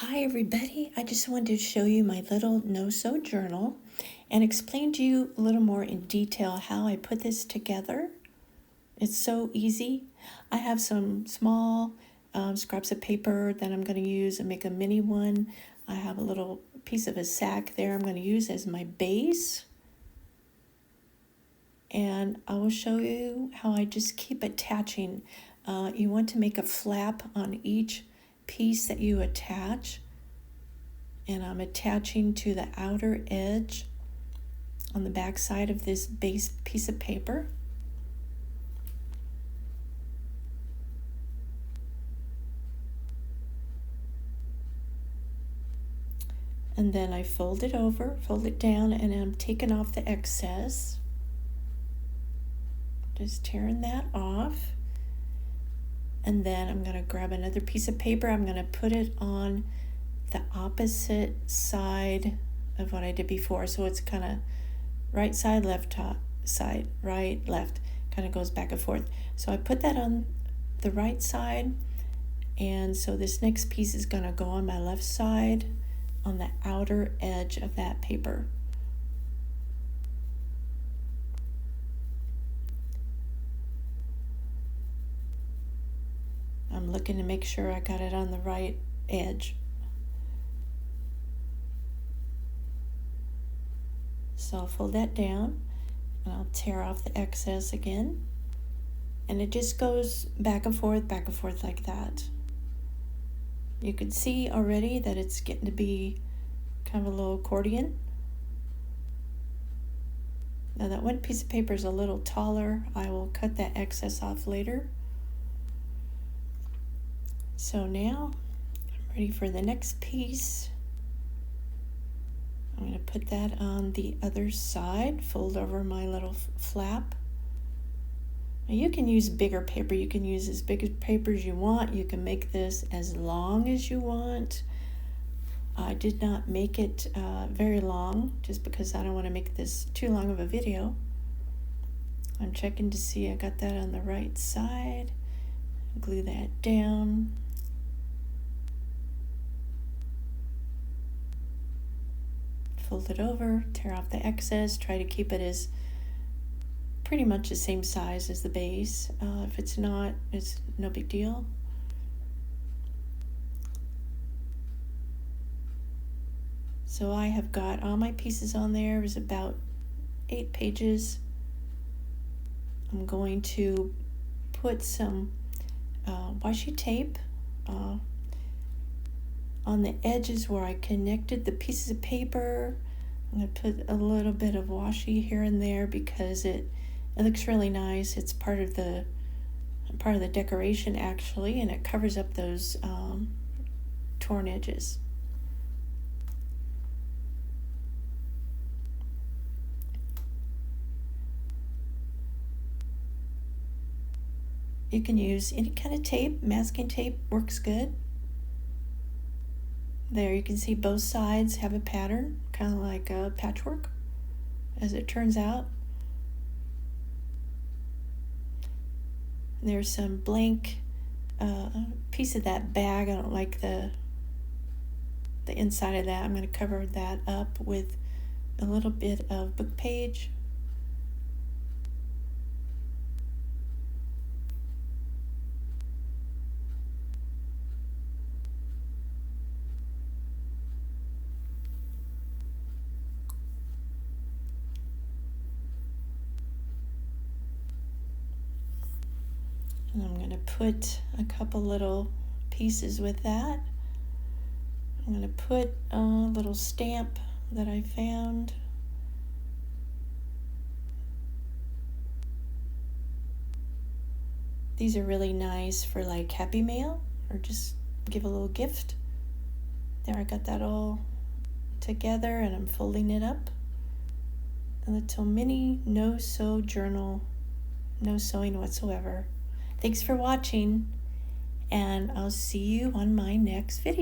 Hi everybody, I just wanted to show you my little no-sew journal and explain to you a little more in detail how I put this together. It's so easy. I have some small scraps of paper that I'm going to use and make a mini one. I have a little piece of a sack there I'm going to use as my base. And I will show you how I just keep attaching. You want to make a flap on each piece that you attach, and I'm attaching to the outer edge on the back side of this base piece of paper. And then I fold it over, fold it down, and I'm taking off the excess. Just tearing that off. And then I'm going to grab another piece of paper. I'm going to put it on the opposite side of what I did before. So it's kind of right side, left top side, right, left, kind of goes back and forth. So I put that on the right side. And so this next piece is going to go on my left side on the outer edge of that paper. I'm looking to make sure I got it on the right edge. So I'll fold that down and I'll tear off the excess again. And it just goes back and forth like that. You can see already that it's getting to be kind of a little accordion. Now that one piece of paper is a little taller. I will cut that excess off later. So now I'm ready for the next piece. I'm going to put that on the other side, fold over my little flap. Now you can use bigger paper. You can use as big as paper as you want. You can make this as long as you want. I did not make it very long just because I don't want to make this too long of a video. I'm checking to see I got that on the right side. Glue that down. Fold it over, tear off the excess, try to keep it as pretty much the same size as the base. If it's not, it's no big deal. So I have got all my pieces on there. It was about 8 pages. I'm going to put some washi tape on the edges where I connected the pieces of paper. I'm going to put a little bit of washi here and there because it looks really nice. It's part of the decoration actually, and it covers up those torn edges. You can use any kind of tape. Masking tape works good. There you can see both sides have a pattern, kind of like a patchwork, as it turns out. There's some blank piece of that bag. I don't like the inside of that. I'm going to cover that up with a little bit of book page. And I'm going to put a couple little pieces with that. I'm going to put a little stamp that I found. These are really nice for like Happy Mail or just give a little gift. There, I got that all together and I'm folding it up. A little mini no-sew journal, no sewing whatsoever. Thanks for watching, and I'll see you on my next video.